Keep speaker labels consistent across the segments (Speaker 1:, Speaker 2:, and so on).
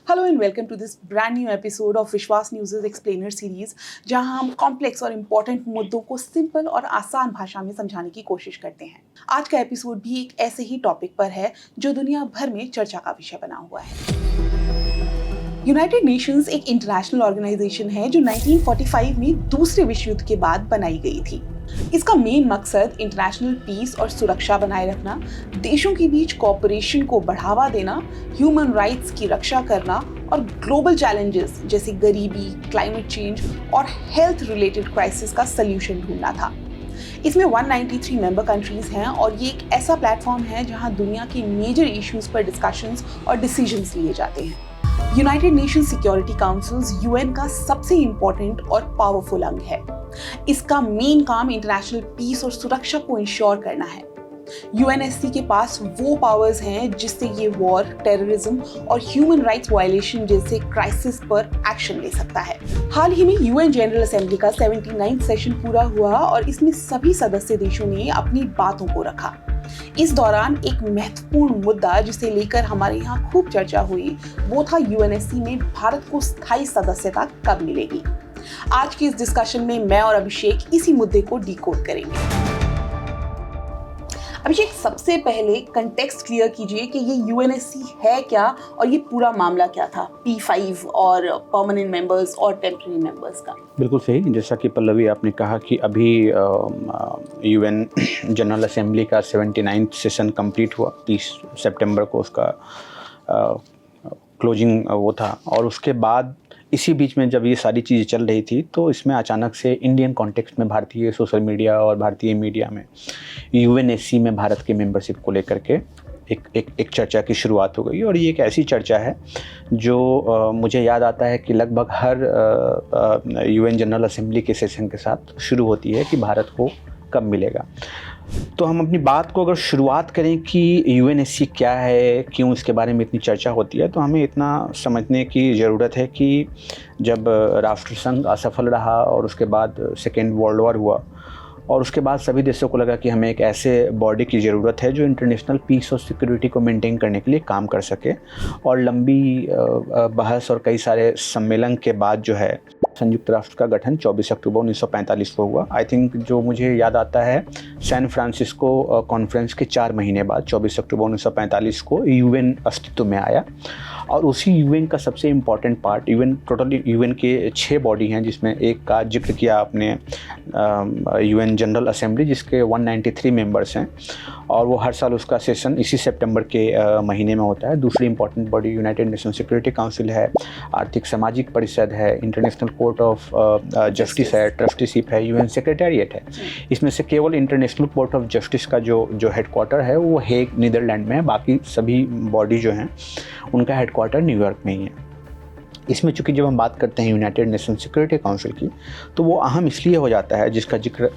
Speaker 1: Hello and welcome to this brand new episode of Vishwas news explainer series, जहां हम complex और important मुद्दों को सिंपल और आसान भाषा में समझाने की कोशिश करते हैं। आज का एपिसोड भी एक ऐसे ही टॉपिक पर है जो दुनिया भर में चर्चा का विषय बना हुआ है। यूनाइटेड नेशंस एक इंटरनेशनल ऑर्गेनाइजेशन है जो 1945 में दूसरे विश्व युद्ध के बाद बनाई गई थी। इसका मेन मकसद इंटरनेशनल पीस और सुरक्षा बनाए रखना, देशों के बीच कोऑपरेशन को बढ़ावा देना, ह्यूमन राइट्स की रक्षा करना और ग्लोबल चैलेंजेस जैसे गरीबी, क्लाइमेट चेंज और हेल्थ रिलेटेड क्राइसिस का सल्यूशन ढूंढना था। इसमें 193 मेंबर कंट्रीज हैं और ये एक ऐसा प्लेटफॉर्म है जहां दुनिया के मेजर इश्यूज पर डिस्कशंस और डिसीजंस लिए जाते हैं। United Nations security council UN का सबसे इंपॉर्टेंट और पावरफुल अंग है। इसका मेन काम इंटरनेशनल पीस और सुरक्षा को इंश्योर करना है। यूएनएससी के पास वो पावर्स हैं जिससे ये वॉर, टेररिज्म और ह्यूमन राइट्स वायलेशन जैसे क्राइसिस पर एक्शन ले सकता है। हाल ही में यूएन जनरल असेंबली का 79th सेशन पूरा हुआ और इसमें सभी सदस्य देशों ने अपनी बातों को रखा। इस दौरान एक महत्वपूर्ण मुद्दा जिसे लेकर हमारे यहाँ खूब चर्चा हुई वो था यूएनएससी में भारत को स्थायी सदस्यता कब मिलेगी। आज की इस डिस्कशन में मैं और अभिषेक इसी मुद्दे को डिकोड करेंगे। अभिषेक, सबसे पहले कंटेक्स्ट क्लियर कीजिए कि ये यूएनएससी है क्या और ये पूरा मामला क्या था, P5 और परमानेंट मेंबर्स और टेम्पररी मेंबर्स का।
Speaker 2: बिल्कुल सही। जैसा कि पल्लवी आपने कहा कि अभी यूएन जनरल असेंबली का 79th सेशन कंप्लीट हुआ, 30 सितंबर को उसका क्लोजिंग वो था। और उसके बाद इसी बीच में जब ये सारी चीज़ें चल रही थी तो इसमें अचानक से इंडियन कॉन्टेक्स्ट में भारतीय सोशल मीडिया और भारतीय मीडिया में यूएनएससी में भारत के मेंबरशिप को लेकर के एक चर्चा की शुरुआत हो गई। और ये एक ऐसी चर्चा है जो मुझे याद आता है कि लगभग हर यूएन जनरल असेंबली के सेशन के साथ शुरू होती है कि भारत को कब मिलेगा। तो हम अपनी बात को अगर शुरुआत करें कि यूएनएससी क्या है, क्यों इसके बारे में इतनी चर्चा होती है, तो हमें इतना समझने की ज़रूरत है कि जब राष्ट्रसंघ असफल रहा और उसके बाद सेकेंड वर्ल्ड वॉर हुआ और उसके बाद सभी देशों को लगा कि हमें एक ऐसे बॉडी की ज़रूरत है जो इंटरनेशनल पीस और सिक्योरिटी को मेंटेन करने के लिए काम कर सके। और लंबी बहस और कई सारे सम्मेलन के बाद जो है संयुक्त राष्ट्र का गठन 24 अक्टूबर 1945 को हुआ। आई थिंक जो मुझे याद आता है सैन फ्रांसिस्को कॉन्फ्रेंस के 4 महीने बाद 24 अक्टूबर 1945 को यूएन अस्तित्व में आया। और उसी यूएन का सबसे इम्पॉर्टेंट पार्ट, टोटली यूएन के 6 बॉडी हैं जिसमें एक का जिक्र किया आपने, यूएन जनरल असेंबली जिसके 193 मेंबर्स हैं और वो हर साल उसका सेशन इसी सितंबर के महीने में होता है। दूसरी important body United nation security council है, आर्थिक सामाजिक परिषद है, इंटरनेशनल कोर्ट ऑफ जस्टिस है, ट्रस्टीशिप है, यूएन सेक्रेटेरिएट है। इसमें से केवल इंटरनेशनल कोर्ट ऑफ जस्टिस का जो हेडक्वार्टर है वो हेग नीदरलैंड में है। बाकी सभी बॉडी जो हैं उनका हेडक्वार्टर न्यूयॉर्क में ही है। इसमें चूँकि जब हम बात करते हैं यूनाइटेड नेशन सिक्योरिटी काउंसिल की तो वो अहम इसलिए हो जाता है जिसका जिक्र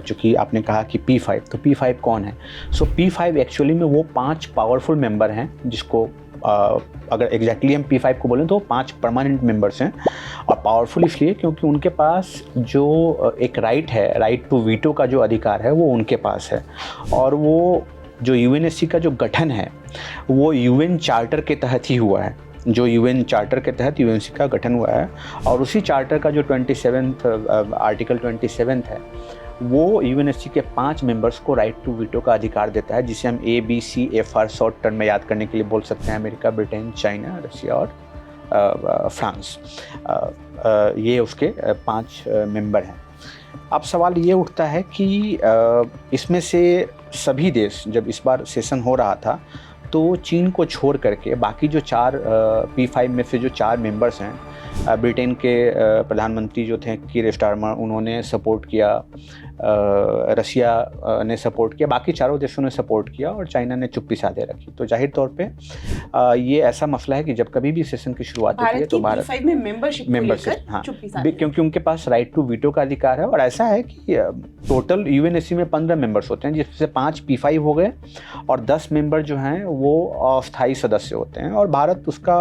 Speaker 2: चूँकि आपने कहा कि P5, तो P5 कौन है। सो P5 एक्चुअली में वो 5 पावरफुल मेंबर हैं जिसको अगर एग्जैक्टली हम P5 को बोलें तो 5 परमानेंट मेंबर्स हैं। और पावरफुल इसलिए क्योंकि उनके पास जो एक राइट टू वीटो का जो अधिकार है वो उनके पास है। और वो जो यूएनएससी का जो गठन है वो यूएन चार्टर के तहत ही हुआ है। जो यूएन चार्टर के तहत यूएनएससी का गठन हुआ है और उसी चार्टर का जो 27th आर्टिकल 27 है वो यूएनएससी के 5 मेंबर्स को राइट टू वीटो का अधिकार देता है, जिसे हम ABCFR शॉर्ट टर्म में याद करने के लिए बोल सकते हैं। अमेरिका, ब्रिटेन, चाइना, रशिया और फ्रांस, ये उसके 5 मेंबर हैं। अब सवाल ये उठता है कि इसमें से सभी देश, जब इस बार सेशन हो रहा था तो चीन को छोड़ करके बाकी जो 4 P5 में से जो 4 मेंबर्स हैं, ब्रिटेन के प्रधानमंत्री जो थे कीर स्टारमर, उन्होंने सपोर्ट किया, रशिया ने सपोर्ट किया, बाकी चारों देशों ने सपोर्ट किया और चाइना ने चुप्पी साधे रखी। तो जाहिर तौर पे ये ऐसा मसला है कि जब कभी भी सेशन की शुरुआत होती है तो भारत
Speaker 1: P5 में मेंबरशिप,
Speaker 2: हाँ, क्योंकि उनके पास राइट टू वीटो का अधिकार है। और ऐसा है कि टोटल यूएनएससी में 15 मेंबर्स होते हैं जिसमें से 5 P5 हो गए और 10 मेंबर जो हैं वो अस्थायी सदस्य होते हैं। और भारत उसका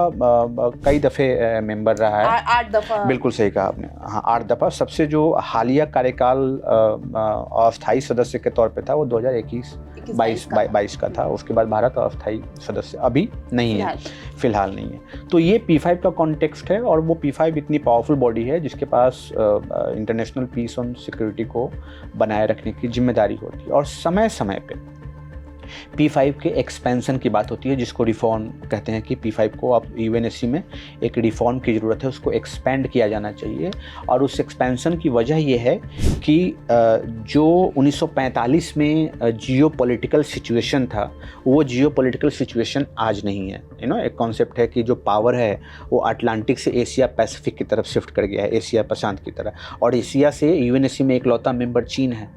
Speaker 2: कई दफ़े मेंबर रहा है,
Speaker 1: 8 दफ़ा।
Speaker 2: बिल्कुल सही कहा आपने, हाँ 8 दफ़ा। सबसे जो हालिया कार्यकाल अस्थायी सदस्य के तौर पे था वो 2021-22 का था। उसके बाद भारत अस्थायी सदस्य अभी नहीं है, फिलहाल नहीं है। तो ये P5 का कॉन्टेक्स्ट है, और वो P5 इतनी पावरफुल बॉडी है जिसके पास इंटरनेशनल पीस और सिक्योरिटी को बनाए रखने की जिम्मेदारी होती है, और समय समय पे P5 के एक्सपेंशन की बात होती है, जिसको रिफॉर्म कहते हैं कि P5 को अब यूएनएससी में एक रिफॉर्म की ज़रूरत है, उसको एक्सपेंड किया जाना चाहिए। और उस एक्सपेंशन की वजह ये है कि जो 1945 में जियोपॉलिटिकल सिचुएशन था, वो जियोपॉलिटिकल सिचुएशन आज नहीं है। एक कॉन्सेप्ट है कि जो पावर है वो अटलांटिक से एशिया पैसिफिक की तरफ शिफ्ट कर गया है, एशिया प्रशांत की तरह, और एशिया से यूएनएससी में इकलौता मेंबर चीन है।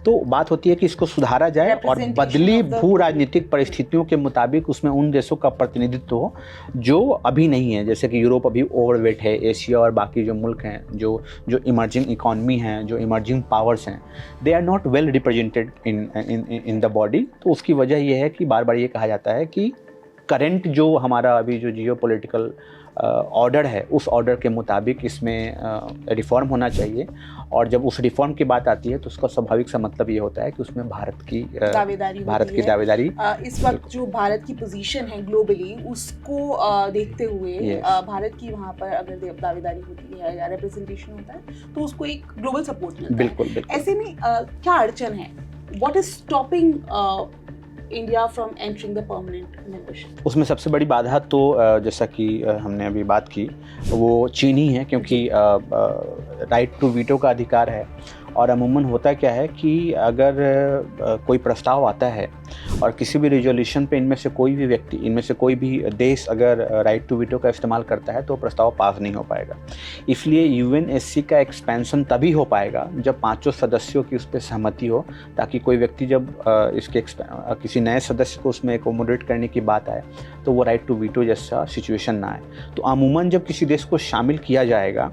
Speaker 2: तो बात होती है कि इसको सुधारा जाए और बदली भू राजनीतिक परिस्थितियों के मुताबिक उसमें उन देशों का प्रतिनिधित्व हो जो अभी नहीं है, जैसे कि यूरोप अभी ओवरवेट है, एशिया और बाकी जो मुल्क हैं, जो इमर्जिंग इकॉनमी हैं, जो इमर्जिंग पावर्स हैं, they are not well represented in the body. तो उसकी वजह यह है कि बार बार ये कहा जाता है कि करंट जो हमारा अभी जो जियोपॉलिटिकल ऑर्डर है, उस ऑर्डर के मुताबिक इसमें रिफॉर्म होना चाहिए। और जब उस रिफॉर्म की बात आती है तो उसका स्वाभाविक सा मतलब ये होता है कि उसमें भारत की दावेदारी
Speaker 1: इस वक्त जो भारत की पोजीशन है ग्लोबली, उसको देखते हुए भारत की वहाँ पर अगर दावेदारी होती है या रिप्रेजेंटेशन होता है तो उसको एक ग्लोबल सपोर्ट मिलता है।
Speaker 2: बिल्कुल।
Speaker 1: ऐसे में क्या अड़चन है? What is stopping India from entering the permanent membership?
Speaker 2: उसमें सबसे बड़ी बाधा तो जैसा कि हमने अभी बात की, वो चीन ही है, क्योंकि राइट टू वीटो का अधिकार है। और अमूमन होता क्या है कि अगर कोई प्रस्ताव आता है और किसी भी रिजोल्यूशन पे इनमें से कोई भी व्यक्ति, इनमें से कोई भी देश अगर राइट टू वीटो का इस्तेमाल करता है तो प्रस्ताव पास नहीं हो पाएगा। इसलिए यूएनएससी का एक्सपेंशन तभी हो पाएगा जब पांचों सदस्यों की उस पर सहमति हो, ताकि कोई व्यक्ति जब इसके किसी नए सदस्य को उसमें एकोमोडेट करने की बात आए तो वो राइट टू वीटो जैसा सिचुएशन ना आए। तो अमूमन जब किसी देश को शामिल किया जाएगा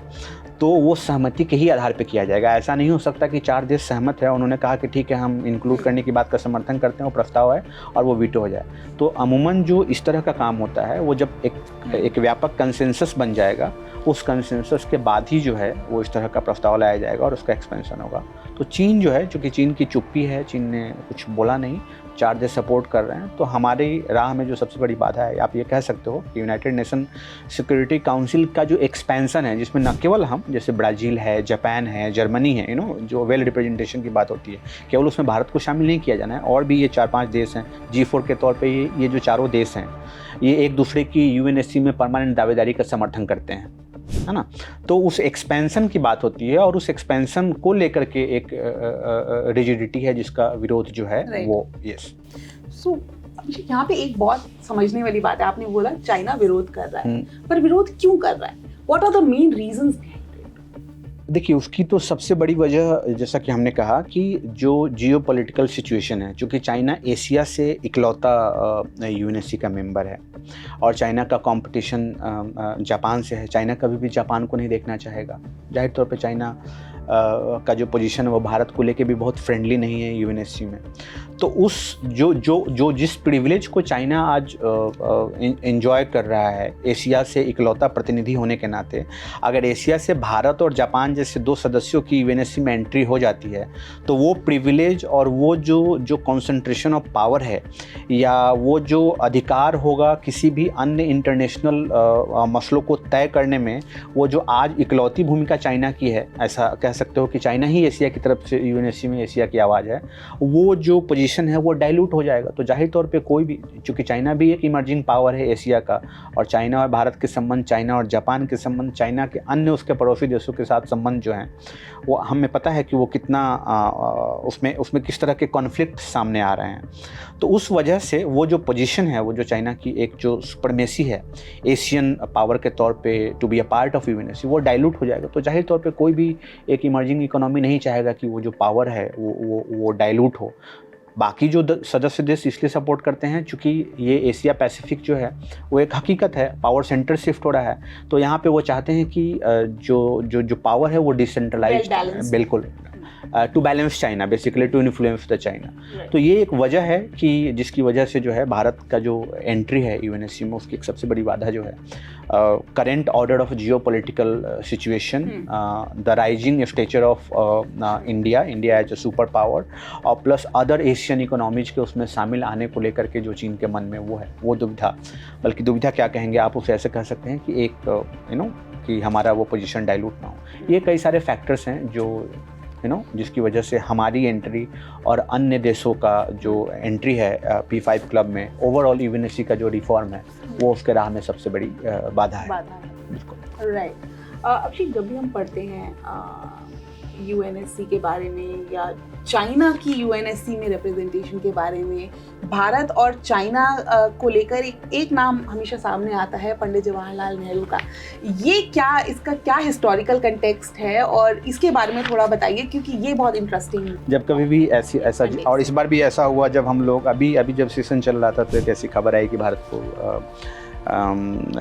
Speaker 2: तो वो सहमति के ही आधार पे किया जाएगा। ऐसा नहीं हो सकता कि 4 देश सहमत है, उन्होंने कहा कि ठीक है हम इंक्लूड करने की बात का समर्थन करते हैं, वो प्रस्ताव है और वो वीटो हो जाए। तो अमूमन जो इस तरह का काम होता है वो जब एक व्यापक कंसेंसस बन जाएगा, उस कंसेंसस के बाद ही जो है वो इस तरह का प्रस्ताव लाया जाएगा और उसका एक्सपेंशन होगा। तो चीन जो है, चूँकि चीन की चुप्पी है, चीन ने कुछ बोला नहीं, 4 देश सपोर्ट कर रहे हैं, तो हमारी राह में जो सबसे बड़ी बाधा है, आप ये कह सकते हो कि यूनाइटेड नेशन सिक्योरिटी काउंसिल का जो एक्सपेंशन है, जिसमें न केवल हम, जैसे ब्राज़ील है, जापान है, जर्मनी है, जो वेल रिप्रेजेंटेशन की बात होती है, केवल उसमें भारत को शामिल नहीं किया जाना है, और भी ये 4-5 देश हैं G4 के तौर पे, ये जो चारों देश हैं ये एक दूसरे की यूएनएससी में परमानेंट दावेदारी का समर्थन करते हैं, है ना। तो उस एक्सपेंशन की बात होती है और उस एक्सपेंशन को लेकर के एक रिजिडिटी है जिसका विरोध जो है वो यस।
Speaker 1: सो यहाँ पे एक बहुत समझने वाली बात है, आपने बोला चाइना विरोध कर रहा है, पर विरोध क्यों कर रहा है? What are the main reasons?
Speaker 2: देखिए, उसकी तो सबसे बड़ी वजह, जैसा कि हमने कहा, कि जो जियोपॉलिटिकल सिचुएशन है, चूँकि चाइना एशिया से इकलौता यूएनएससी का मेंबर है और चाइना का कंपटीशन जापान से है। चाइना कभी भी जापान को नहीं देखना चाहेगा। जाहिर तौर पे चाइना का जो पोजीशन है वो भारत को लेके भी बहुत फ्रेंडली नहीं है यूएनएससी में। तो उस जो जिस प्रिविलेज को चाइना आज एंजॉय कर रहा है एशिया से इकलौता प्रतिनिधि होने के नाते, अगर एशिया से भारत और जापान जैसे 2 सदस्यों की यूएनएससी में एंट्री हो जाती है तो वो प्रिविलेज और वो जो कॉन्सेंट्रेशन ऑफ पावर है या वो जो अधिकार होगा किसी भी अन्य इंटरनेशनल मसलों को तय करने में, वो जो आज इकलौती भूमिका चाइना की है, ऐसा कह सकते हो कि चाइना ही एशिया की तरफ से यूएनएससी में एशिया की आवाज़ है, वो जो पोजीशन है वो डाइल्यूट हो जाएगा। तो जाहिर तौर पे कोई भी, चूँकि चाइना भी एक इमर्जिंग पावर है एशिया का, और चाइना और भारत के संबंध, चाइना और जापान के संबंध, चाइना के अन्य उसके पड़ोसी देशों के साथ संबंध जो हैं वो हमें पता है कि वो कितना उसमें किस तरह के कॉन्फ्लिक्ट सामने आ रहे हैं। तो उस वजह से वो जो पोजीशन है, वो जो चाइना की एक जो सुपरमेसी है एशियन पावर के तौर पे to be a part of UNSC, वो डाइल्यूट हो जाएगा। तो जाहिर तौर पे कोई भी एक इमर्जिंग इकोनॉमी नहीं चाहेगा कि वो जो पावर है वो डाइल्यूट हो। बाकी जो सदस्य देश इसलिए सपोर्ट करते हैं चूँकि ये एशिया पैसिफिक जो है वो एक हकीकत है, पावर सेंटर शिफ्ट हो रहा है, तो यहाँ पे वो चाहते हैं कि जो पावर है वो डिसेंट्रलाइज्ड, बिल्कुल to balance China, basically to influence the China. तो ये एक वजह है कि जिसकी वजह से जो है भारत का जो एंट्री है यूएनएससी में, उसकी एक सबसे बड़ी बाधा जो है current order of geopolitical situation, the rising stature of India as a super power, और प्लस अदर एशियन इकोनॉमीज के उसमें शामिल आने को लेकर के जो चीन के मन में वो है, वो दुविधा, बल्कि दुविधा क्या कहेंगे आप उसे, ऐसे कह सकते हैं कि एक कि हमारा वो पोजीशन डाइल्यूट ना हो। ये कई सारे फैक्टर्स हैं जो जिसकी वजह से हमारी एंट्री और अन्य देशों का जो एंट्री है P5 क्लब में, ओवरऑल यूएनएससी का जो रिफॉर्म है वो उसके राह में सबसे बड़ी बाधा है।
Speaker 1: बिल्कुल राइट। अभिषेक, जब भी हम पढ़ते हैं यूएनएससी के बारे में या चाइना की यूएनएससी में रिप्रेजेंटेशन के बारे में, भारत और चाइना को लेकर एक नाम हमेशा सामने आता है, पंडित जवाहरलाल नेहरू का। ये क्या, इसका क्या हिस्टोरिकल कंटेक्स्ट है और इसके बारे में थोड़ा बताइए, क्योंकि ये बहुत इंटरेस्टिंग है।
Speaker 2: जब कभी भी ऐसा और इस बार भी ऐसा हुआ, जब हम लोग अभी जब सेशन चल रहा था तो एक ऐसी खबर आई कि भारत को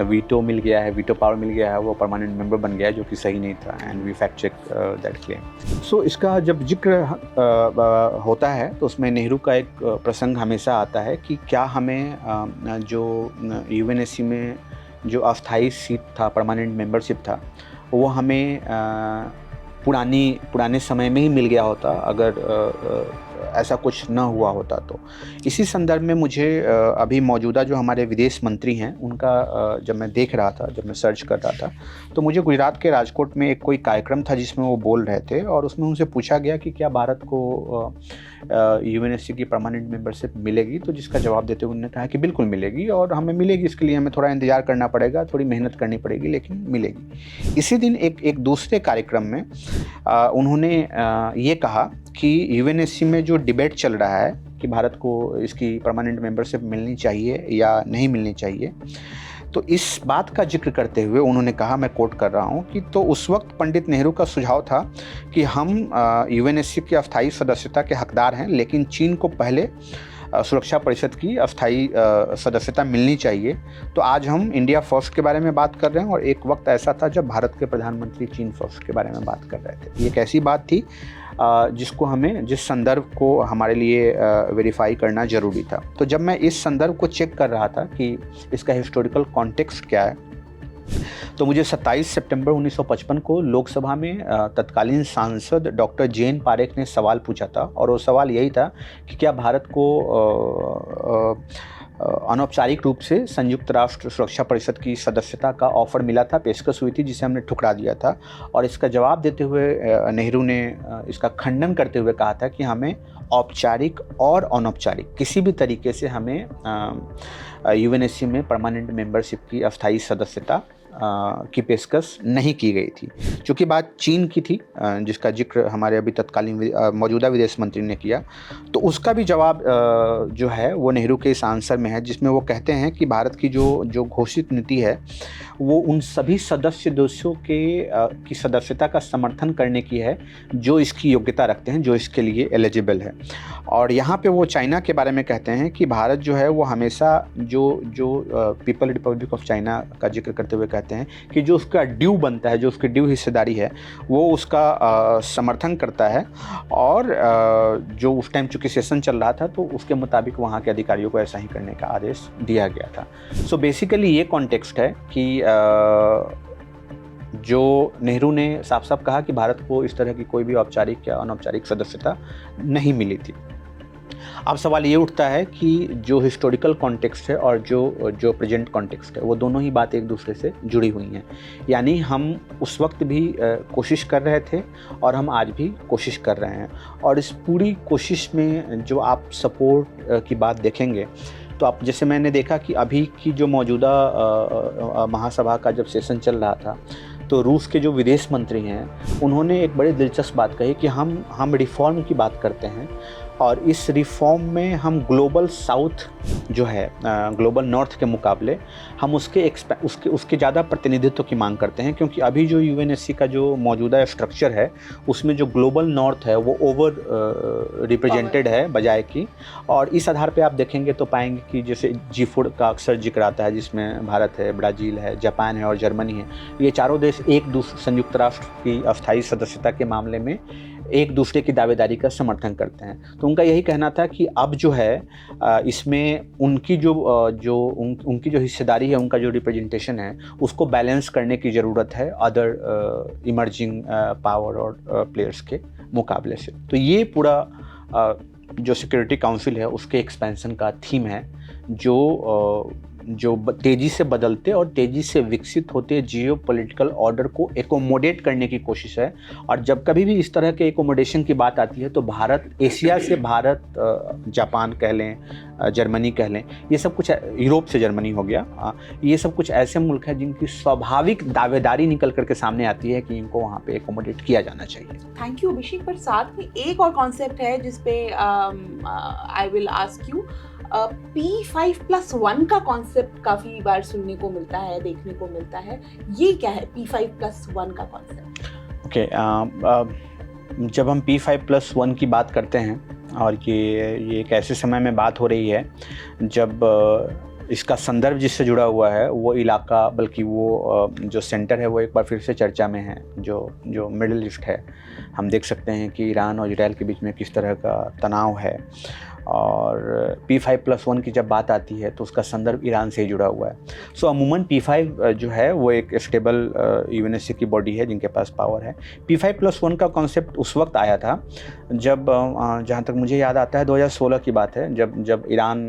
Speaker 2: वीटो मिल गया है, वीटो पावर मिल गया है, वो परमानेंट मेंबर बन गया है, जो कि सही नहीं था, and we fact check that claim. So इसका जब जिक्र होता है तो उसमें नेहरू का एक प्रसंग हमेशा आता है कि क्या हमें जो यूएनएससी में जो अस्थायी सीट था, परमानेंट मेंबरशिप था, वो हमें पुराने समय में ही मिल गया होता अगर ऐसा कुछ न हुआ होता तो। इसी संदर्भ में मुझे अभी मौजूदा जो हमारे विदेश मंत्री हैं उनका जब मैं देख रहा था, जब मैं सर्च कर रहा था, तो मुझे गुजरात के राजकोट में एक कोई कार्यक्रम था जिसमें वो बोल रहे थे, और उसमें उनसे पूछा गया कि क्या भारत को यूएनएससी की परमानेंट मेंबरशिप मिलेगी, तो जिसका जवाब देते हुए उन्होंने कहा कि बिल्कुल मिलेगी, और हमें मिलेगी, इसके लिए हमें थोड़ा इंतजार करना पड़ेगा, थोड़ी मेहनत करनी पड़ेगी, लेकिन मिलेगी। इसी दिन एक दूसरे कार्यक्रम में उन्होंने ये कहा कि यूएनएससी में जो डिबेट चल रहा है कि भारत को इसकी परमानेंट मेंबरशिप मिलनी चाहिए या नहीं मिलनी चाहिए, तो इस बात का जिक्र करते हुए उन्होंने कहा, मैं कोट कर रहा हूँ, कि तो उस वक्त पंडित नेहरू का सुझाव था कि हम यूएनएससी की अस्थायी सदस्यता के हकदार हैं, लेकिन चीन को पहले सुरक्षा परिषद की अस्थायी सदस्यता मिलनी चाहिए। तो आज हम इंडिया फर्स्ट के बारे में बात कर रहे हैं, और एक वक्त ऐसा था जब भारत के प्रधानमंत्री चीन फर्स्ट के बारे में बात कर रहे थे। ये एक ऐसी बात थी जिसको हमें, जिस संदर्भ को हमारे लिए वेरीफाई करना ज़रूरी था। तो जब मैं इस संदर्भ को चेक कर रहा था कि इसका हिस्टोरिकल कॉन्टेक्स्ट क्या है, तो मुझे 27 सितंबर 1955 को लोकसभा में तत्कालीन सांसद डॉक्टर जेएन पारेख ने सवाल पूछा था, और वो सवाल यही था कि क्या भारत को अनौपचारिक रूप से संयुक्त राष्ट्र सुरक्षा परिषद की सदस्यता का ऑफर मिला था, पेशकश हुई थी, जिसे हमने ठुकरा दिया था। और इसका जवाब देते हुए नेहरू ने इसका खंडन करते हुए कहा था कि हमें औपचारिक और अनौपचारिक किसी भी तरीके से हमें यूएनएससी में परमानेंट मेंबरशिप की अस्थायी सदस्यता की पेशकश नहीं की गई थी। चूँकि बात चीन की थी, जिसका जिक्र हमारे अभी तत्कालीन मौजूदा विदेश मंत्री ने किया, तो उसका भी जवाब जो है वो नेहरू के इस आंसर में है, जिसमें वो कहते हैं कि भारत की जो घोषित नीति है वो उन सभी सदस्य देशों की सदस्यता का समर्थन करने की है जो इसकी योग्यता रखते हैं, जो इसके लिए एलिजिबल है। और यहाँ पे वो चाइना के बारे में कहते हैं कि भारत जो है वो हमेशा जो पीपल रिपब्लिक ऑफ चाइना का जिक्र करते हुए कहते हैं कि जो उसका ड्यू बनता है, जो उसकी ड्यू हिस्सेदारी है, वो उसका समर्थन करता है। और जो उस टाइम चूँकि सेशन चल रहा था तो उसके मुताबिक वहाँ के अधिकारियों को ऐसा ही करने का आदेश दिया गया था। सो बेसिकली ये कॉन्टेक्स्ट है कि जो नेहरू ने साफ साफ कहा कि भारत को इस तरह की कोई भी औपचारिक या अनौपचारिक सदस्यता नहीं मिली थी। अब सवाल ये उठता है कि जो हिस्टोरिकल कॉन्टेक्स्ट है और जो प्रेजेंट कॉन्टेक्स्ट है, वो दोनों ही बातें एक दूसरे से जुड़ी हुई हैं। यानी हम उस वक्त भी कोशिश कर रहे थे और हम आज भी कोशिश कर रहे हैं। और इस पूरी कोशिश में जो आप सपोर्ट की बात देखेंगे, तो आप, जैसे मैंने देखा कि अभी की जो मौजूदा महासभा का जब सेशन चल रहा था, तो रूस के जो विदेश मंत्री हैं उन्होंने एक बड़ी दिलचस्प बात कही कि हम रिफॉर्म की बात करते हैं, और इस रिफॉर्म में हम ग्लोबल साउथ जो है, ग्लोबल नॉर्थ के मुकाबले हम उसके ज़्यादा प्रतिनिधित्व की मांग करते हैं, क्योंकि अभी जो यूएनएससी का जो मौजूदा स्ट्रक्चर है उसमें जो ग्लोबल नॉर्थ है वो ओवर रिप्रेजेंटेड है बजाय की। और इस आधार पे आप देखेंगे तो पाएंगे कि जैसे G4 का अक्सर जिक्र आता है, जिसमें भारत है, ब्राज़ील है, जापान है और जर्मनी है। ये चारों देश एक दूसरे संयुक्त राष्ट्र की अस्थायी सदस्यता के मामले में एक दूसरे की दावेदारी का समर्थन करते हैं। तो उनका यही कहना था कि अब जो है इसमें उनकी उनकी जो हिस्सेदारी है, उनका जो रिप्रेजेंटेशन है, उसको बैलेंस करने की ज़रूरत है अदर इमर्जिंग पावर और प्लेयर्स के मुकाबले से। तो ये पूरा जो सिक्योरिटी काउंसिल है उसके एक्सपेंशन का थीम है, जो तेज़ी से बदलते और तेज़ी से विकसित होते जियो पॉलिटिकल ऑर्डर को एकोमोडेट करने की कोशिश है। और जब कभी भी इस तरह के एकोमोडेशन की बात आती है तो भारत, एशिया से भारत, जापान कह लें, जर्मनी कह लें, ये सब कुछ, यूरोप से जर्मनी हो गया, ये सब कुछ ऐसे मुल्क हैं जिनकी स्वाभाविक दावेदारी निकल करके सामने आती है कि इनको वहाँ पे एकोमोडेट किया जाना चाहिए।
Speaker 1: थैंक यू अभिषेक। पर साथ में एक और कॉन्सेप्ट है जिसपे I will ask you, P5+1 का कॉन्सेप्ट काफी बार सुनने को मिलता है, देखने को मिलता है। ये क्या है P5+1 का कॉन्सेप्ट?
Speaker 2: ओके, जब हम P5+1 की बात करते हैं, और ये एक ऐसे समय में बात हो रही है जब इसका संदर्भ जिससे जुड़ा हुआ है वो इलाका, बल्कि वो जो सेंटर है वो एक बार फिर से चर्चा में है, जो मिडिल ईस्ट है। हम देख सकते हैं कि ईरान और इजराइल के बीच में किस तरह का तनाव है, और P5+1 की जब बात आती है तो उसका संदर्भ ईरान से ही जुड़ा हुआ है। सो अमूमन P5 जो है वो एक स्टेबल यूएनएससी की बॉडी है जिनके पास पावर है। P5+1 का कॉन्सेप्ट उस वक्त आया था जब, जहाँ तक मुझे याद आता है 2016 की बात है, जब ईरान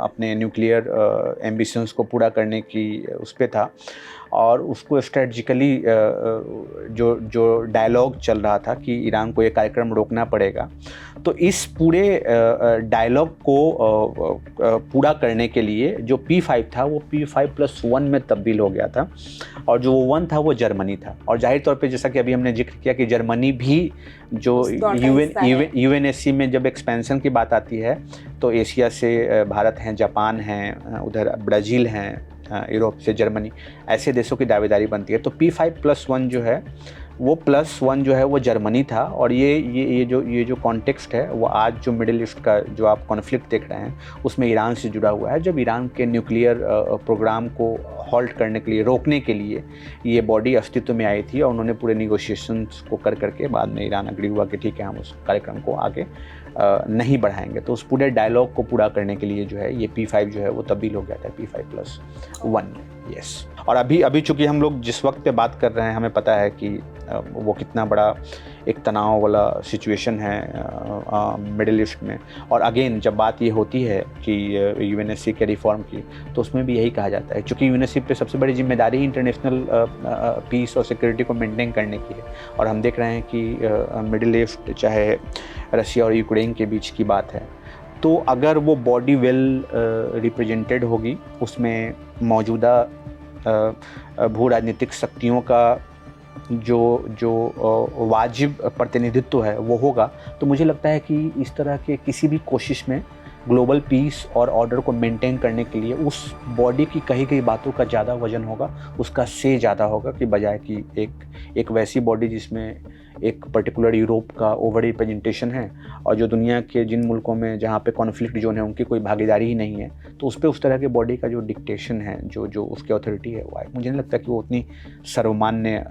Speaker 2: अपने न्यूक्लियर एम्बिशंस को पूरा करने की उस पे था, और उसको स्ट्रेटजिकली जो डायलॉग चल रहा था कि ईरान को ये कार्यक्रम रोकना पड़ेगा। तो इस पूरे डायलॉग को पूरा करने के लिए जो P5 था वो P5+1 में तब्दील हो गया था, और जो 1 था वो जर्मनी था। और जाहिर तौर पे जैसा कि अभी हमने जिक्र किया कि जर्मनी भी जो यूएनएससी में जब एक्सपेंशन की बात आती है तो एशिया से भारत हैं, जापान हैं, उधर ब्राज़ील हैं, यूरोप से जर्मनी, ऐसे देशों की दावेदारी बनती है। तो P5+1 जो है वो +1 जो है वो जर्मनी था। और ये जो कॉन्टेक्स्ट है वो आज जो मिडिल ईस्ट का जो आप कॉन्फ्लिक्ट देख रहे हैं उसमें ईरान से जुड़ा हुआ है। जब ईरान के न्यूक्लियर प्रोग्राम को हॉल्ट करने के लिए, रोकने के लिए ये बॉडी अस्तित्व में आई थी, और उन्होंने पूरे निगोशिएशंस को करके बाद में ईरान अग्री हुआ कि ठीक है हम उस कार्यक्रम को आगे नहीं बढ़ाएंगे। तो उस पूरे डायलॉग को पूरा करने के लिए जो है ये P5 जो है वो तब्दील हो गया था P5+1 में। यस, और अभी चूँकि हम लोग जिस वक्त पे बात कर रहे हैं हमें पता है कि वो कितना बड़ा एक तनाव वाला सिचुएशन है मिडिल ईस्ट में। और अगेन जब बात ये होती है कि यूएनएससी के रिफॉर्म की, तो उसमें भी यही कहा जाता है, चूँकि यूएनएससी पे सबसे बड़ी जिम्मेदारी इंटरनेशनल पीस और सिक्योरिटी को मेंटेन करने की है। और हम देख रहे हैं कि मिडिल ईस्ट, चाहे रशिया और यूक्रेन के बीच की बात है, तो अगर वो बॉडी वेल रिप्रेजेंटेड होगी, उसमें मौजूदा भू राजनीतिक शक्तियों का जो वाजिब प्रतिनिधित्व है वो होगा, तो मुझे लगता है कि इस तरह के किसी भी कोशिश में ग्लोबल पीस और ऑर्डर को मेंटेन करने के लिए उस बॉडी की कही गई बातों का ज़्यादा वजन होगा, उसका से ज़्यादा होगा, कि बजाय कि एक वैसी बॉडी जिसमें एक पर्टिकुलर यूरोप का ओवर रिप्रेजेंटेशन है और जो दुनिया के जिन मुल्कों में जहाँ पे कॉन्फ्लिक्ट जोन है उनकी कोई भागीदारी ही नहीं है, तो उस पर उस तरह के बॉडी का जो डिक्टेशन है, जो उसकी अथॉरिटी है, वो मुझे नहीं लगता कि वो उतनी सर्वमान्य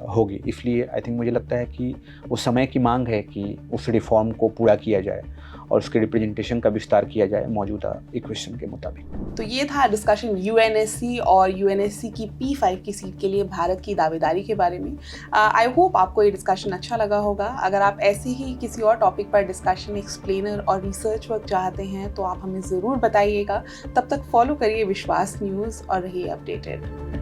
Speaker 2: होगी। इसलिए आई थिंक मुझे लगता है कि वो समय की मांग है कि उस रिफॉर्म को पूरा किया जाए और उसके रिप्रेजेंटेशन का विस्तार किया जाए मौजूदा इक्वेशन के मुताबिक।
Speaker 1: तो ये था डिस्कशन यूएनएससी और यूएनएससी की P5 की सीट के लिए भारत की दावेदारी के बारे में। आई होप आपको ये डिस्कशन अच्छा लगा होगा। अगर आप ऐसे ही किसी और टॉपिक पर डिस्कशन, एक्सप्लेनर और रिसर्च वर्क चाहते हैं तो आप हमें ज़रूर बताइएगा। तब तक फॉलो करिए विश्वास न्यूज़ और रहिए अपडेटेड।